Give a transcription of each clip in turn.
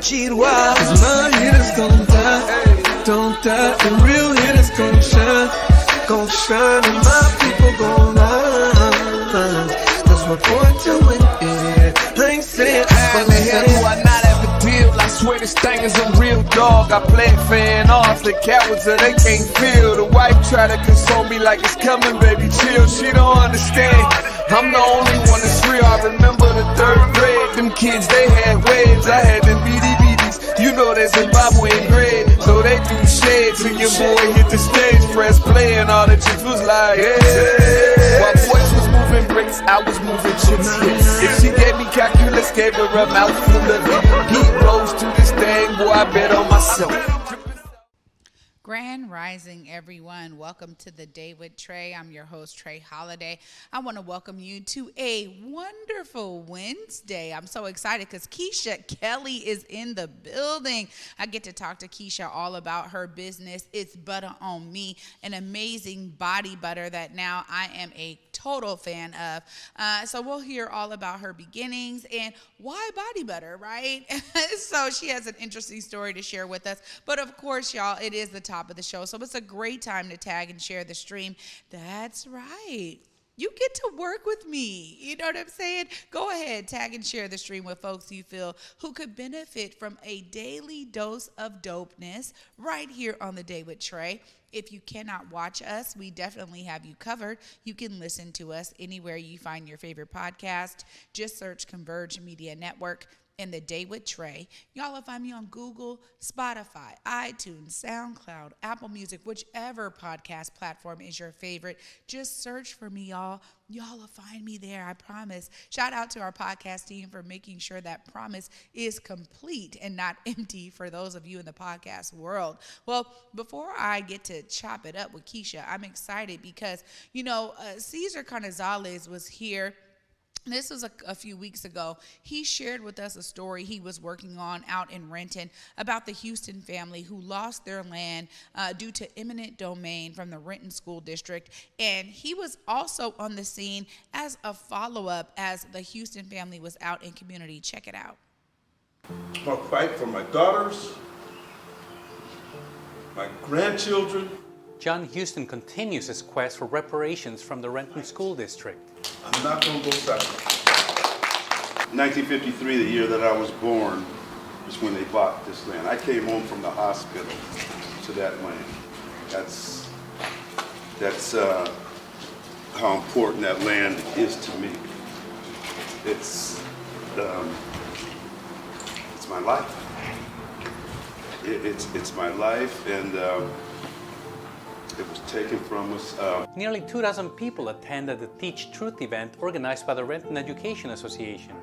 cheat wild. Cause my hitters gon' die, don't die. The real hitters gon' shine, and my people gon' rise. Cause we're born to win, yeah. I ain't saying how the hell do I not have the bill? I swear this thing is a real dog. I play fan off the cowards so they can't feel. The wife try to console me like it's coming, baby, chill. She don't understand. I'm the only one that's real. I remember the 3rd grade. Them kids, they had waves. I had them BDBs. You know that's Zimbabwe grade. So they do shades and your boy hit the stage. Press play and all the chicks was like, yeah. While boys was moving bricks, I was moving chips. Yeah. If she gave me calculus, gave her a mouthful of it. Heat rose to this thing, boy, I bet on myself. Grand Rising, everyone. Welcome to the Day with Trae. I'm your host, Trae Holiday. I want to welcome you to a wonderful Wednesday. I'm so excited because Keisha Kelley is in the building. I get to talk to Keisha all about her business. It's Buttah on Me, an amazing body butter that now I am a total fan of. So we'll hear all about her beginnings and why body butter, right? So she has an interesting story to share with us. But of course, y'all, it is the top of the show. So it's a great time to tag and share the stream. That's right. You get to work with me. You know what I'm saying? Go ahead, tag and share the stream with folks you feel who could benefit from a daily dose of dopeness right here on The Day with Trae. If you cannot watch us, we definitely have you covered. You can listen to us anywhere you find your favorite podcast. Just search Converge Media Network and The Day with Trae. Y'all will find me on Google, Spotify, iTunes, SoundCloud, Apple Music, whichever podcast platform is your favorite. Just search for me, y'all. Y'all will find me there, I promise. Shout out to our podcast team for making sure that promise is complete and not empty for those of you in the podcast world. Well, before I get to chop it up with Keisha, I'm excited because, Cesar Canizales was here. This was a few weeks ago. He shared with us a story he was working on out in Renton about the Houston family who lost their land due to eminent domain from the Renton School District. And he was also on the scene as a follow-up as the Houston family was out in community. Check it out. I'll fight for my daughters, my grandchildren. John Houston continues his quest for reparations from the Renton School District. I'm not going to go silent. 1953, the year that I was born, is when they bought this land. I came home from the hospital to that land. That's how important that land is to me. It's my life. It's my life, and it was taken from us. Nearly 2,000 people attended the Teach Truth event organized by the Renton Education Association.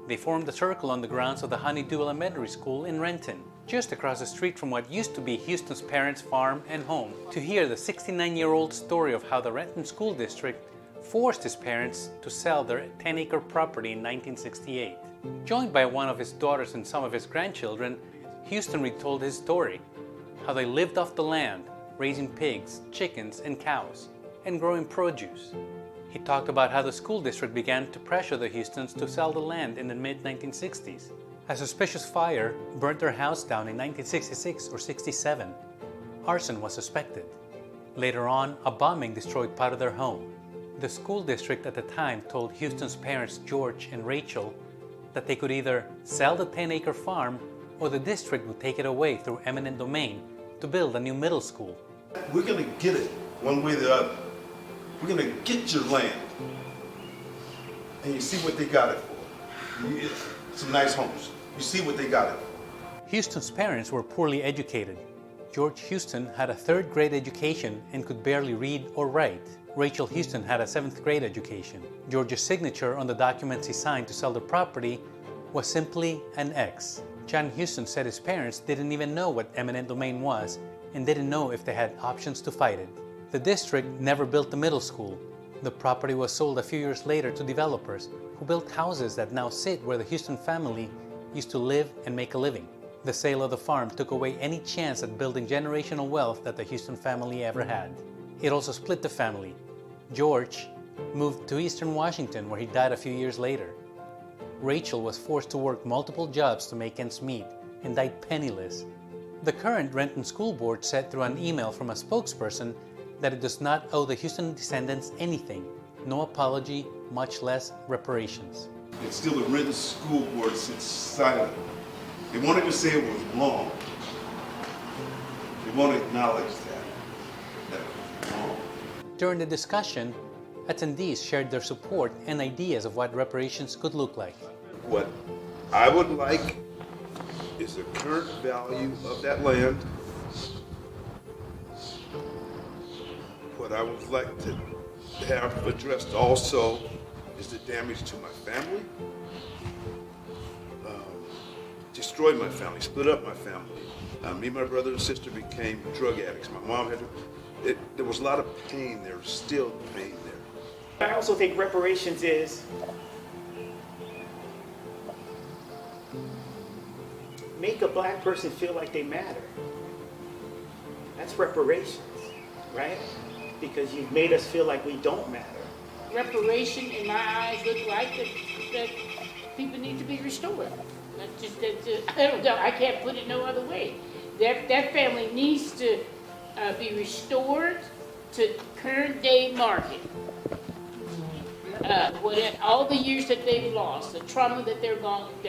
They formed a circle on the grounds of the Honeydew Elementary School in Renton, just across the street from what used to be Houston's parents' farm and home, to hear the 69-year-old story of how the Renton School District forced his parents to sell their 10-acre property in 1968. Joined by one of his daughters and some of his grandchildren, Houston retold his story, how they lived off the land, raising pigs, chickens, and cows, and growing produce. He talked about how the school district began to pressure the Houstons to sell the land in the mid-1960s. A suspicious fire burnt their house down in 1966 or 67. Arson was suspected. Later on, a bombing destroyed part of their home. The school district at the time told Houston's parents, George and Rachel, that they could either sell the 10-acre farm or the district would take it away through eminent domain to build a new middle school. We're going to get it one way or the other. We're going to get your land. And you see what they got it for. Some nice homes. You see what they got it for. Houston's parents were poorly educated. George Houston had a 3rd grade education and could barely read or write. Rachel Houston had a 7th grade education. George's signature on the documents he signed to sell the property was simply an X. John Houston said his parents didn't even know what eminent domain was and didn't know if they had options to fight it. The district never built the middle school. The property was sold a few years later to developers who built houses that now sit where the Houston family used to live and make a living. The sale of the farm took away any chance at building generational wealth that the Houston family ever had. It also split the family. George moved to Eastern Washington, where he died a few years later. Rachel was forced to work multiple jobs to make ends meet and died penniless. The current Renton School Board said through an email from a spokesperson that it does not owe the Houston descendants anything, no apology, much less reparations. And still the Renton School Board sits silent. They won't even say it was wrong. They won't acknowledge that it was wrong. During the discussion, attendees shared their support and ideas of what reparations could look like. What I would like is the current value of that land. What I would like to have addressed also is the damage to my family. Destroyed my family, split up my family. Me and my brother and sister became drug addicts. My mom had to, there was a lot of pain there, still pain there. I also think reparations is make a black person feel like they matter. That's reparations, right? Because you've made us feel like we don't matter. Reparation, in my eyes, look like that people need to be restored. I don't know, I can't put it no other way. That family needs to be restored to current day market. All the years that they've lost, the trauma that their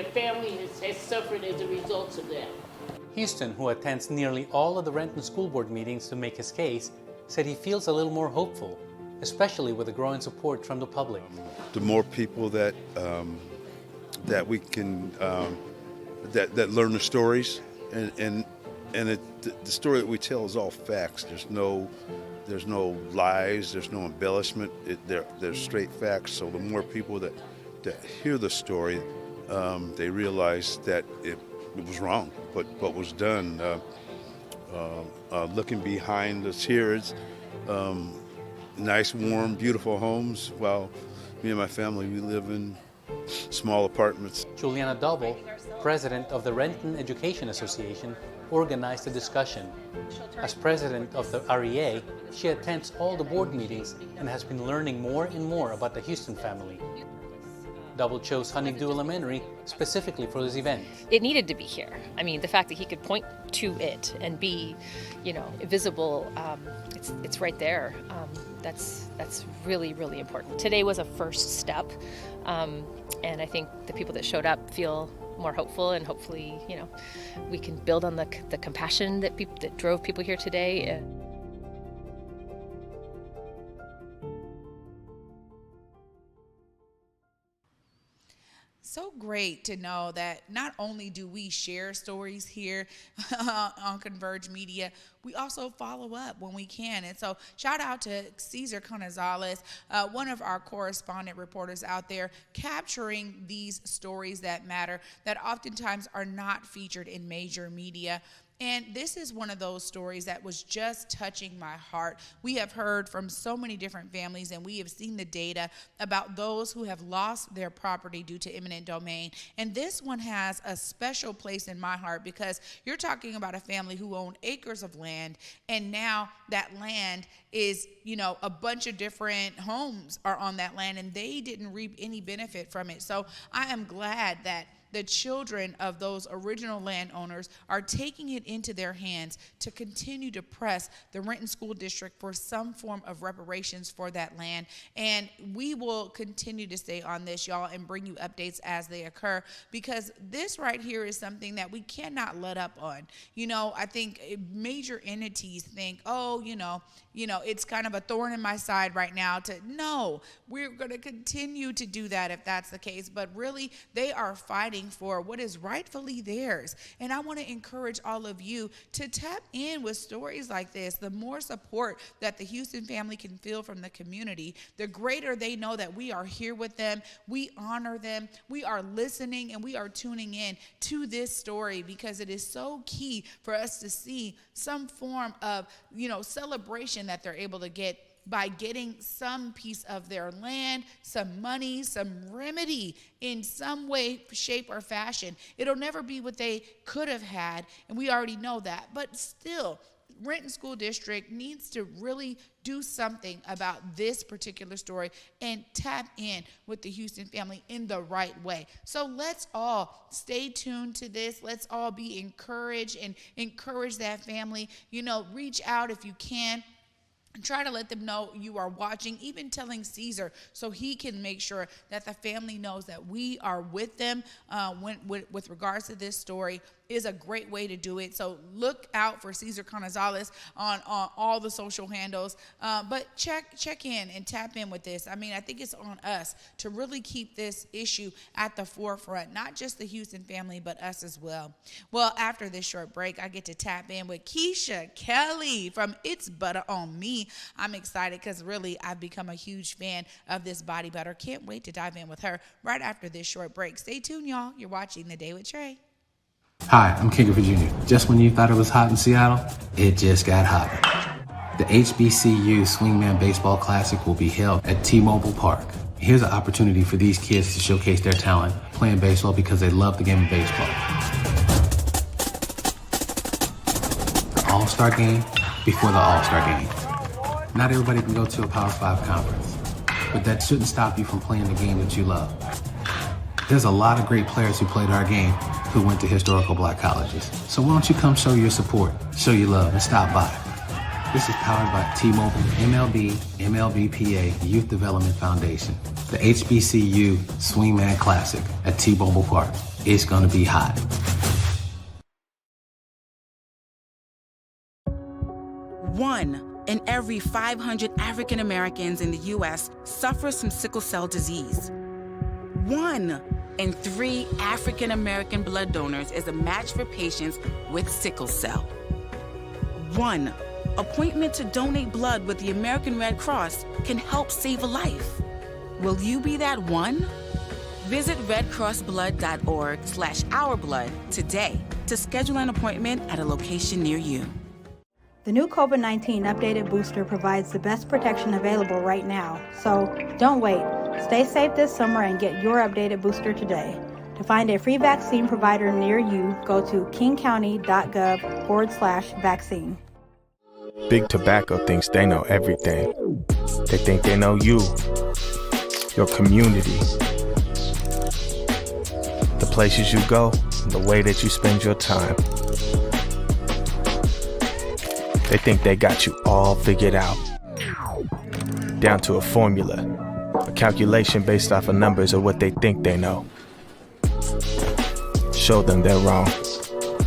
family has suffered as a result of that. Houston, who attends nearly all of the Renton School Board meetings to make his case, said he feels a little more hopeful, especially with the growing support from the public. The more people that that we can that learn the stories, and the story that we tell is all facts. There's no lies. There's no embellishment. They're straight facts. So the more people that hear the story, they realize that it was wrong. But what was done, looking behind the tears, nice, warm, beautiful homes. While me and my family, we live in small apartments. Juliana Double, president of the Renton Education Association, organized the discussion. As president of the REA, she attends all the board meetings and has been learning more and more about the Houston family. Double chose Honeydew Elementary specifically for this event. It needed to be here. I mean, the fact that he could point to it and be, visible, it's right there. That's really, really important. Today was a first step, and I think the people that showed up feel more hopeful, and hopefully, we can build on the compassion that drove people here today. So great to know that not only do we share stories here on Converge Media, we also follow up when we can. And so shout out to Cesar Canizales, one of our correspondent reporters out there, capturing these stories that matter, that oftentimes are not featured in major media. And this is one of those stories that was just touching my heart. We have heard from so many different families, and we have seen the data about those who have lost their property due to eminent domain. And this one has a special place in my heart because you're talking about a family who owned acres of land, and now that land is, a bunch of different homes are on that land, and they didn't reap any benefit from it. So I am glad that the children of those original landowners are taking it into their hands to continue to press the Renton School District for some form of reparations for that land. And we will continue to stay on this, y'all, and bring you updates as they occur, because this right here is something that we cannot let up on. I think major entities think, it's kind of a thorn in my side right now no, we're going to continue to do that if that's the case. But really, they are fighting for what is rightfully theirs. And I want to encourage all of you to tap in with stories like this. The more support that the Houston family can feel from the community, the greater they know that we are here with them, we honor them, we are listening, and we are tuning in to this story, because it is so key for us to see some form of, celebration that they're able to get by getting some piece of their land, some money, some remedy in some way, shape, or fashion. It'll never be what they could have had, and we already know that. But still, Renton School District needs to really do something about this particular story and tap in with the Houston family in the right way. So let's all stay tuned to this. Let's all be encouraged and encourage that family. Reach out if you can. Try to let them know you are watching, even telling Caesar so he can make sure that the family knows that we are with them with regards to this story is a great way to do it. So look out for Caesar Canizales on all the social handles. But check in and tap in with this. I mean, I think it's on us to really keep this issue at the forefront, not just the Houston family, but us as well. Well, after this short break, I get to tap in with Keisha Kelley from It's Buttah on Me. I'm excited because really I've become a huge fan of this body butter. Can't wait to dive in with her right after this short break. Stay tuned, y'all. You're watching The Day with Trae. Hi, I'm King of Virginia. Just when you thought it was hot in Seattle, it just got hotter. The HBCU Swingman Baseball Classic will be held at T-Mobile Park. Here's an opportunity for these kids to showcase their talent playing baseball because they love the game of baseball. The All-Star Game before the All-Star Game. Not everybody can go to a Power 5 conference, but that shouldn't stop you from playing the game that you love. There's a lot of great players who played our game who went to historical black colleges. So why don't you come show your support, show your love, and stop by. This is powered by T-Mobile, MLB, MLBPA, Youth Development Foundation. The HBCU Swingman Classic at T-Mobile Park. It's gonna be hot. One in every 500 African Americans in the U.S. suffers from sickle cell disease. 1 in 3 African American blood donors is a match for patients with sickle cell. 1 appointment to donate blood with the American Red Cross can help save a life. Will you be that one? Visit redcrossblood.org/ourblood today to schedule an appointment at a location near you. The new COVID-19 updated booster provides the best protection available right now. So don't wait. Stay safe this summer and get your updated booster today. To find a free vaccine provider near you, go to kingcounty.gov/vaccine. Big Tobacco thinks they know everything. They think they know you, your community, the places you go, the way that you spend your time. They think they got you all figured out, down to a formula, a calculation based off of numbers of what they think they know. Show them they're wrong.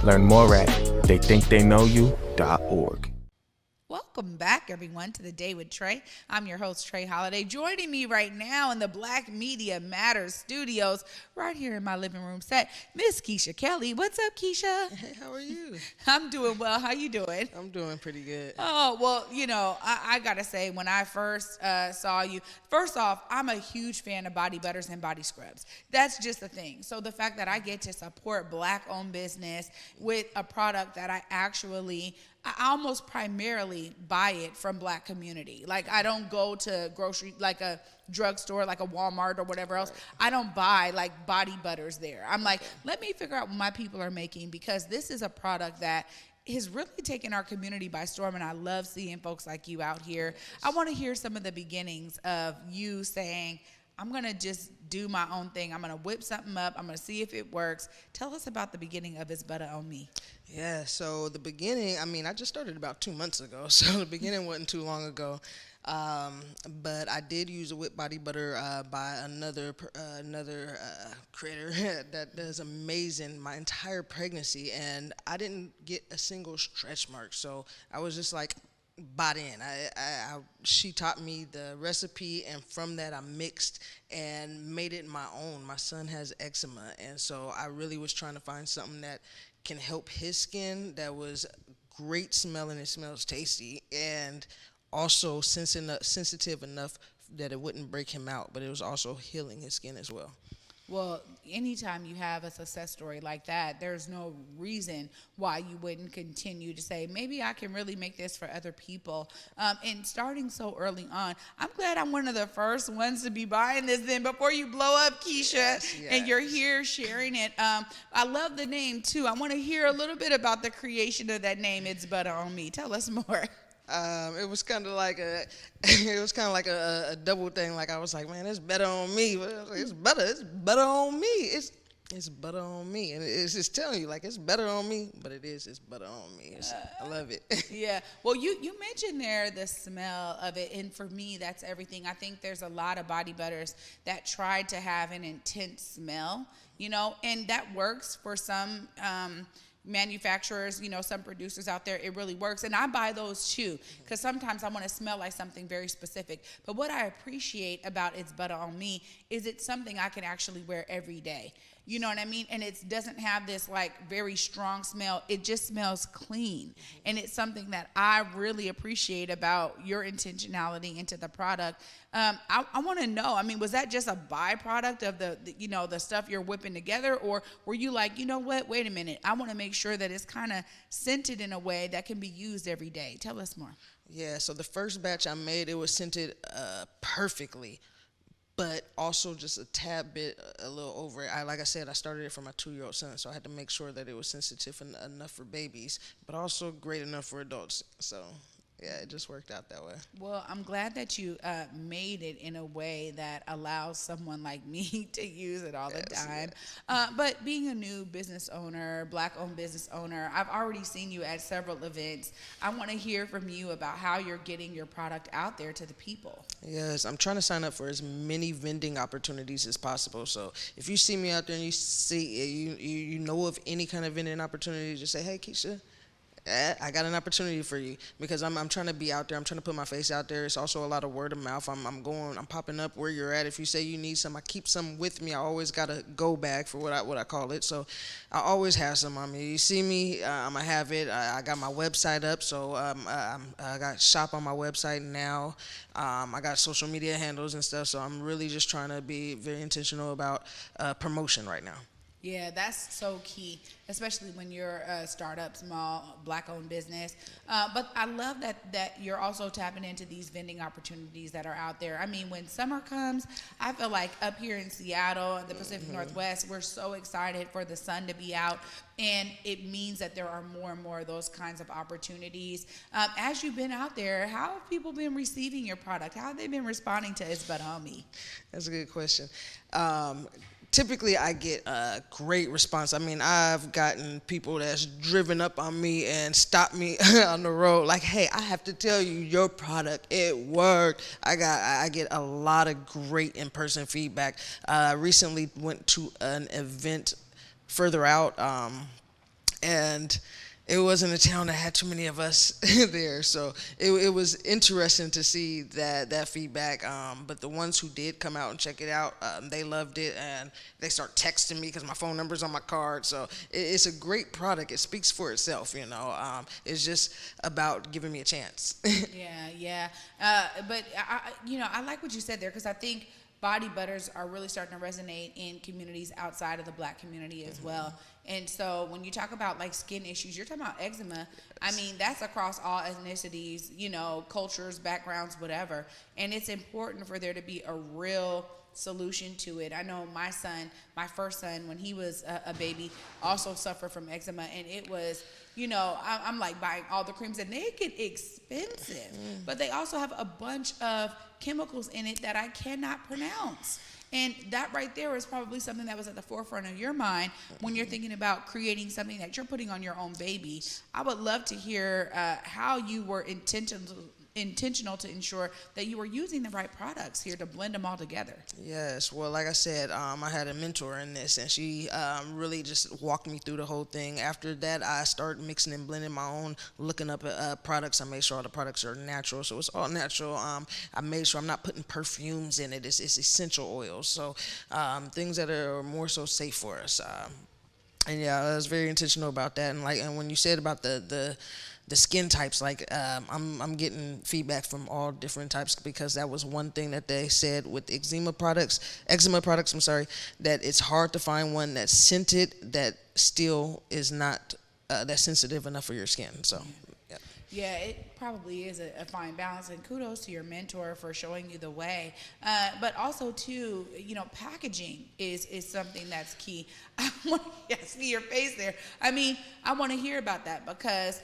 Learn more at theythinktheyknowyou.org. Welcome back, everyone, to The Day with Trae. I'm your host, Trae Holiday. Joining me right now in the Black Media Matters studios, right here in my living room set, Miss Keisha Kelley. What's up, Keisha? Hey, how are you? I'm doing well. How you doing? I'm doing pretty good. Oh, well, I got to say, when I first saw you, first off, I'm a huge fan of body butters and body scrubs. That's just the thing. So the fact that I get to support Black-owned business with a product that I almost primarily buy it from Black community. Like, I don't go to like a drugstore, like a Walmart or whatever else. I don't buy like body butters there. I'm like, let me figure out what my people are making, because this is a product that has really taken our community by storm, and I love seeing folks like you out here. I want to hear some of the beginnings of you saying, I'm going to just do my own thing. I'm going to whip something up. I'm going to see if it works. Tell us about the beginning of It's Buttah on Me. Yeah, so the beginning, I just started about 2 months ago, so the beginning wasn't too long ago. But I did use a whip body butter by another creator that does amazing my entire pregnancy, and I didn't get a single stretch mark. So I was just like bought in. She taught me the recipe, and from that I mixed and made it my own. My son has eczema, and so I really was trying to find something that can help his skin that was great smelling. It smells tasty, and also sensitive enough that it wouldn't break him out, but it was also healing his skin as well. Well, anytime you have a success story like that, there's no reason why you wouldn't continue to say, maybe I can really make this for other people. And starting so early on, I'm glad I'm one of the first ones to be buying this then before you blow up, Keisha, Yes. and you're here sharing it. I love the name, too. I want to hear a little bit about the creation of that name, It's Buttah on Me. Tell us more. It was kind of like a double thing. Like I was like, man, it's better on me. But I was like, it's better on me. It's butter on me, and it's just telling you like it's better on me, but it's butter on me. I love it. Yeah. Well, you mentioned there the smell of it, and for me, that's everything. I think there's a lot of body butters that try to have an intense smell, and that works for some manufacturers, some producers out there. It really works, and I buy those too because sometimes I want to smell like something very specific. But what I appreciate about It's Buttah on Me is it's something I can actually wear every day. You know what I mean? And it doesn't have this like very strong smell. It just smells clean. And it's something that I really appreciate about your intentionality into the product. I want to know, was that just a byproduct of the stuff you're whipping together? Or were you like, you know what, wait a minute. I want to make sure that it's kind of scented in a way that can be used every day. Tell us more. Yeah, so the first batch I made, it was scented perfectly, but also just a tad bit, a little over it. Like I said, I started it for my 2-year-old son, so I had to make sure that it was sensitive enough for babies, but also great enough for adults. So yeah, it just worked out that way. Well, I'm glad that you made it in a way that allows someone like me to use it all the time. Yes. But being a new business owner, Black-owned business owner, I've already seen you at several events. I want to hear from you about how you're getting your product out there to the people. Yes, I'm trying to sign up for as many vending opportunities as possible. So if you see me out there and you know of any kind of vending opportunity, just say, hey, Keisha, I got an opportunity for you, because I'm trying to be out there. I'm trying to put my face out there. It's also a lot of word of mouth. I'm popping up where you're at. If you say you need some, I keep some with me. I always got a go bag for what I call it. So I always have some on me. You see me, I'm gonna have it. I got my website up, so I got shop on my website now. I got social media handles and stuff. So I'm really just trying to be very intentional about promotion right now. Yeah, that's so key, especially when you're a startup, small, Black-owned business. But I love that you're also tapping into these vending opportunities that are out there. When summer comes, I feel like up here in Seattle and the Pacific Northwest, we're so excited for the sun to be out, and it means that there are more and more of those kinds of opportunities. As you've been out there, how have people been receiving your product? How have they been responding to It's Buttah on Me? That's a good question. Typically, I get a great response. I've gotten people that's driven up on me and stopped me on the road, like, hey, I have to tell you, your product, it worked. I get a lot of great in-person feedback. I recently went to an event further out, and it wasn't a town that had too many of us there, so it was interesting to see that feedback. But the ones who did come out and check it out, they loved it, and they start texting me because my phone number's on my card. So it's a great product. It speaks for itself, It's just about giving me a chance. Yeah. But I like what you said there, because I think body butters are really starting to resonate in communities outside of the Black community as well. And so when you talk about like skin issues, you're talking about eczema. That's across all ethnicities, cultures, backgrounds, whatever. And it's important for there to be a real solution to it. I know my first son, when he was a baby, also suffered from eczema, and it was, I'm like buying all the creams, and they get expensive, but they also have a bunch of chemicals in it that I cannot pronounce. And that right there is probably something that was at the forefront of your mind when you're thinking about creating something that you're putting on your own baby. I would love to hear how you were intentional to ensure that you were using the right products here to blend them all together. Yes, well, like I said, I had a mentor in this, and she really just walked me through the whole thing. After that, I started mixing and blending my own, looking up products. I made sure all the products are natural, so it's all natural. I made sure I'm not putting perfumes in it. It's essential oils, so things that are more so safe for us. And yeah, I was very intentional about that. And when you said about the the skin types. Like I'm getting feedback from all different types, because that was one thing that they said with eczema products. I'm sorry, that it's hard to find one that's scented that still is not that sensitive enough for your skin. So. Yeah, it probably is a fine balance, and kudos to your mentor for showing you the way. But also, too, packaging is something that's key. I see your face there. I mean, I want to hear about that, because,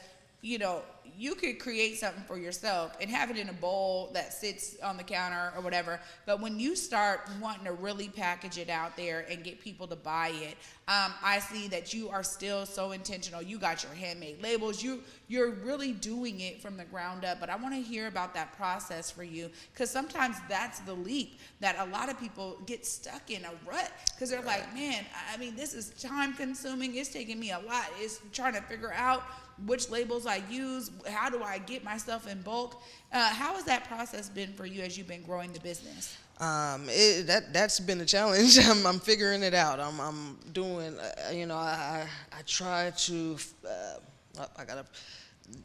you could create something for yourself and have it in a bowl that sits on the counter or whatever. But when you start wanting to really package it out there and get people to buy it, I see that you are still so intentional. You got your handmade labels. You're really doing it from the ground up. But I want to hear about that process for you, because sometimes that's the leap that a lot of people get stuck in a rut, because they're like, man, I mean, this is time consuming. It's taking me a lot. It's trying to figure out which labels I use, how do I get my stuff in bulk? How has that process been for you as you've been growing the business? That's been a challenge. I'm figuring it out. I'm doing, I try to,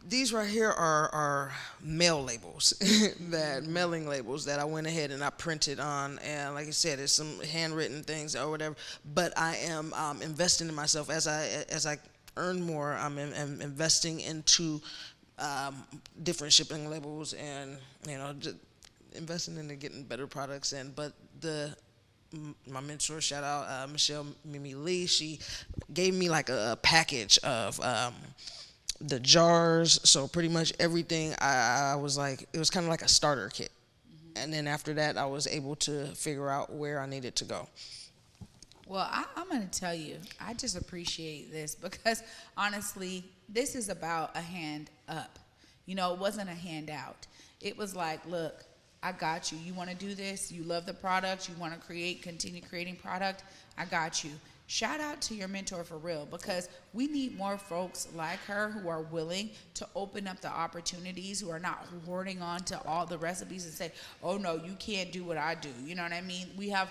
these right here are mail labels, mailing labels that I went ahead and I printed on, and like I said, it's some handwritten things or whatever, but I am investing in myself as I earn more. I'm investing into different shipping labels, and just investing into getting better products. But my mentor, shout out Michelle Mimi Lee, she gave me like a package of the jars, so pretty much everything. I was like, it was kind of like a starter kit, and then after that I was able to figure out where I needed to go. Well, I'm going to tell you, I just appreciate this, because honestly, this is about a hand up. It wasn't a handout. It was like, look, I got you. You want to do this? You love the product? You want to continue creating product? I got you. Shout out to your mentor for real, because we need more folks like her who are willing to open up the opportunities, who are not hoarding on to all the recipes and say, oh no, you can't do what I do. You know what I mean? We have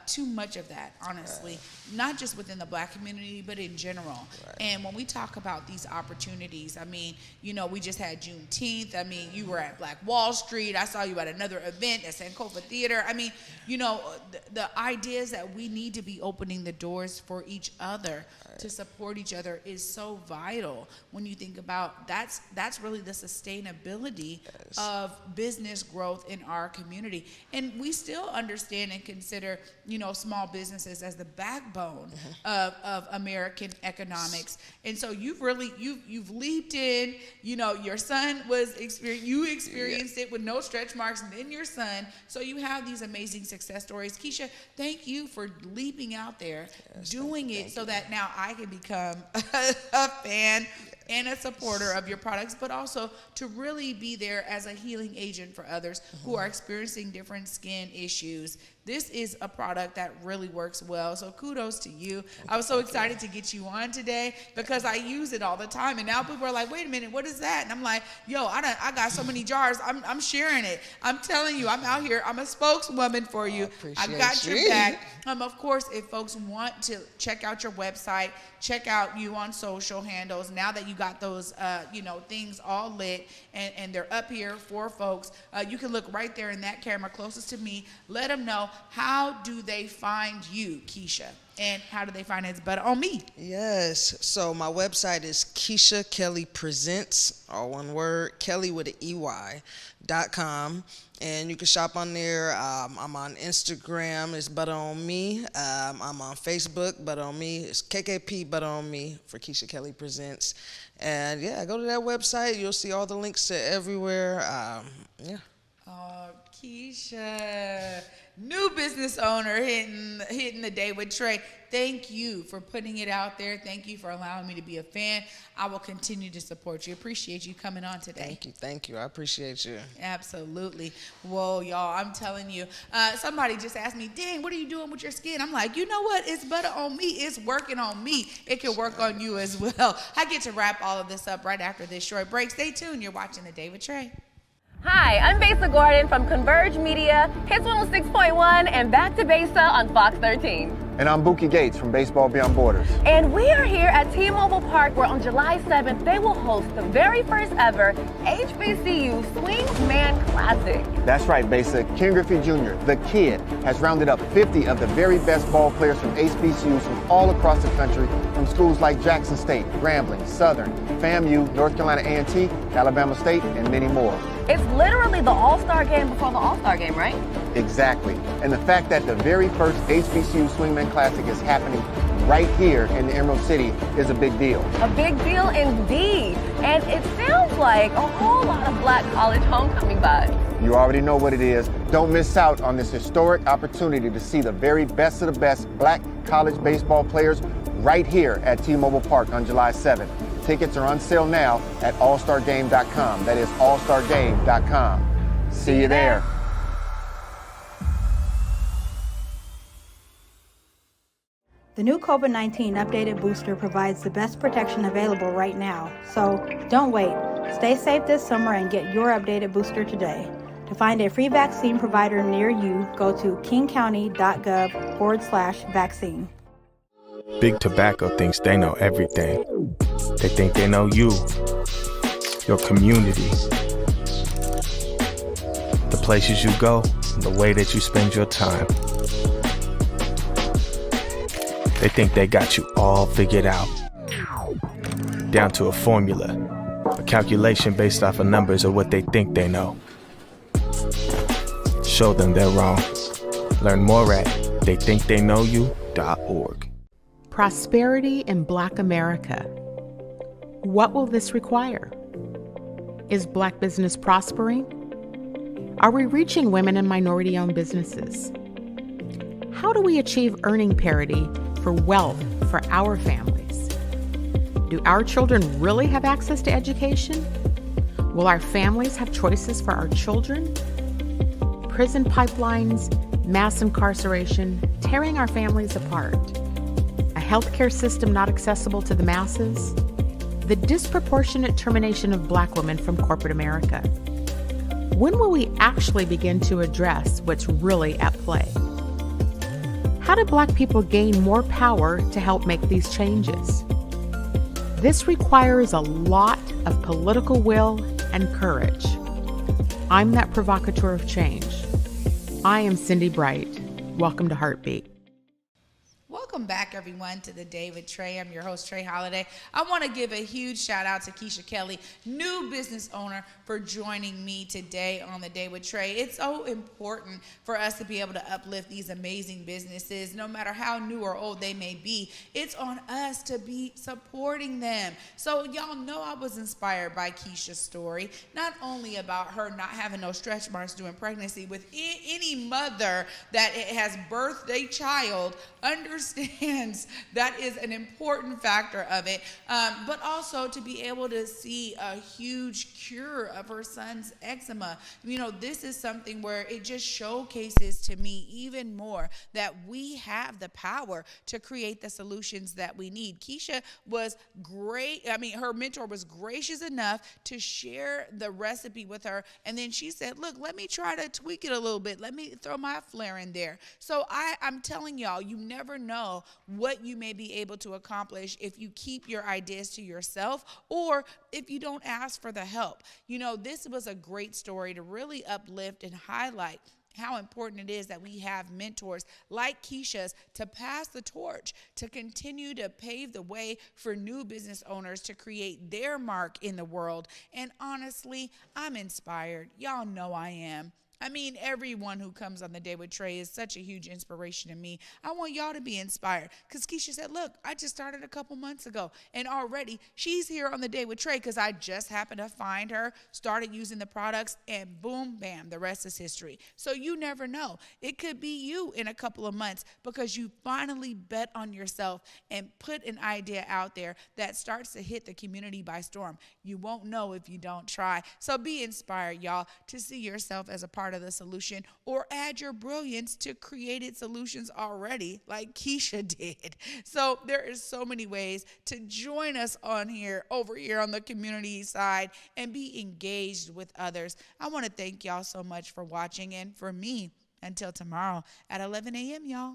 too much of that, honestly, not just within the Black community, but in general. And when we talk about these opportunities, I mean, we just had Juneteenth. I mean, you were at Black Wall Street. I saw you at another event at Sankofa Theater. I mean, the idea is that we need to be opening the doors for each other to support each other is so vital. When you think about that's really the sustainability of business growth in our community. And we still understand and consider, small businesses as the backbone of American economics. And so you've leaped in. Your son you experienced it with no stretch marks, and then your son. So you have these amazing success stories. Keisha, thank you for leaping out there, doing it so that now I can become a fan and a supporter of your products, but also to really be there as a healing agent for others who are experiencing different skin issues. This is a product that really works well, so kudos to you. I was so excited to get you on today, because I use it all the time, and now people are like, wait a minute, what is that? And I'm like, yo, I got so many jars, I'm sharing it. I'm telling you, I'm out here, I'm a spokeswoman for you. I got your back. Of course, if folks want to check out your website, check out you on social handles, now that you got those things all lit and they're up here for folks, you can look right there in that camera closest to me. Let them know, how do they find you, Keisha? And how do they find It's Buttah on Me? Yes. So my website is Keisha Kelley Presents, all one word, Kelly with an EY.com. And you can shop on there. I'm on Instagram, it's Buttah on Me. I'm on Facebook, Buttah on Me. It's KKP Buttah on Me for Keisha Kelley Presents. And yeah, go to that website. You'll see all the links to everywhere. Oh, Keisha, new business owner hitting the day with Trae. Thank you for putting it out there. Thank you for allowing me to be a fan. I will continue to support you. Appreciate you coming on today. Thank you. I appreciate you. Absolutely. Whoa, y'all, I'm telling you. Somebody just asked me, dang, what are you doing with your skin? I'm like, you know what? It's Buttah on me. It's working on me. It can work on you as well. I get to wrap all of this up right after this short break. Stay tuned. You're watching The Day with Trae. Hi, I'm Besa Gordon from Converge Media, Hits 106.1, and Back to Besa on Fox 13. And I'm Buki Gates from Baseball Beyond Borders. And we are here at T-Mobile Park, where on July 7th, they will host the very first ever HBCU Swingman Classic. That's right, Basic. Ken Griffey Jr., the kid, has rounded up 50 of the very best ball players from HBCUs from all across the country, from schools like Jackson State, Grambling, Southern, FAMU, North Carolina A&T, Alabama State, and many more. It's literally the All-Star game before the All-Star game, right? Exactly. And the fact that the very first HBCU Swingman Classic is happening right here in the Emerald City is a big deal. A big deal indeed. And it sounds like a whole lot of Black college homecoming vibes. You already know what it is. Don't miss out on this historic opportunity to see the very best of the best Black college baseball players right here at T-Mobile Park on July 7th. Tickets are on sale now at allstargame.com. That is allstargame.com. See you there. The new COVID-19 updated booster provides the best protection available right now. So don't wait. Stay safe this summer and get your updated booster today. To find a free vaccine provider near you, go to kingcounty.gov/vaccine. Big Tobacco thinks they know everything. They think they know you, your community, the places you go, and the way that you spend your time. They think they got you all figured out, down to a formula, a calculation based off of numbers of what they think they know. Show them they're wrong. Learn more at theythinktheyknowyou.org. Prosperity in Black America. What will this require? Is Black business prospering? Are we reaching women and minority-owned businesses? How do we achieve earning parity for wealth for our families? Do our children really have access to education? Will our families have choices for our children? Prison pipelines, mass incarceration, tearing our families apart. A healthcare system not accessible to the masses. The disproportionate termination of Black women from corporate America. When will we actually begin to address what's really at play? How do Black people gain more power to help make these changes? This requires a lot of political will and courage. I'm that provocateur of change. I am Cindy Bright. Welcome to Heartbeat. Welcome back, everyone, to The Day with Trae. I'm your host, Trae Holiday. I want to give a huge shout out to Keisha Kelley, new business owner, for joining me today on The Day with Trae. It's so important for us to be able to uplift these amazing businesses, no matter how new or old they may be. It's on us to be supporting them. So y'all know I was inspired by Keisha's story, not only about her not having no stretch marks during pregnancy. With any mother that has birthed a child understands that is an important factor of it, but also to be able to see a huge cure of her son's eczema. You know, this is something where it just showcases to me even more that we have the power to create the solutions that we need. Keisha was great. I mean, her mentor was gracious enough to share the recipe with her, and then she said, look, let me try to tweak it a little bit. Let me throw my flair in there. So I'm telling y'all, you never know what you may be able to accomplish if you keep your ideas to yourself or if you don't ask for the help. You know, this was a great story to really uplift and highlight how important it is that we have mentors like Keisha's to pass the torch, to continue to pave the way for new business owners to create their mark in the world. And honestly, I'm inspired. Y'all know I am. I mean, everyone who comes on The Day with Trae is such a huge inspiration to me. I want y'all to be inspired because Keisha said, look, I just started a couple months ago and already she's here on The Day with Trae because I just happened to find her, started using the products, and boom, bam, the rest is history. So you never know. It could be you in a couple of months because you finally bet on yourself and put an idea out there that starts to hit the community by storm. You won't know if you don't try. So be inspired, y'all, to see yourself as a part of the solution or add your brilliance to created solutions already like Keisha did. So there is so many ways to join us over here on the community side and be engaged with others. I want to thank y'all so much for watching, and for me, until tomorrow at 11 a.m., y'all.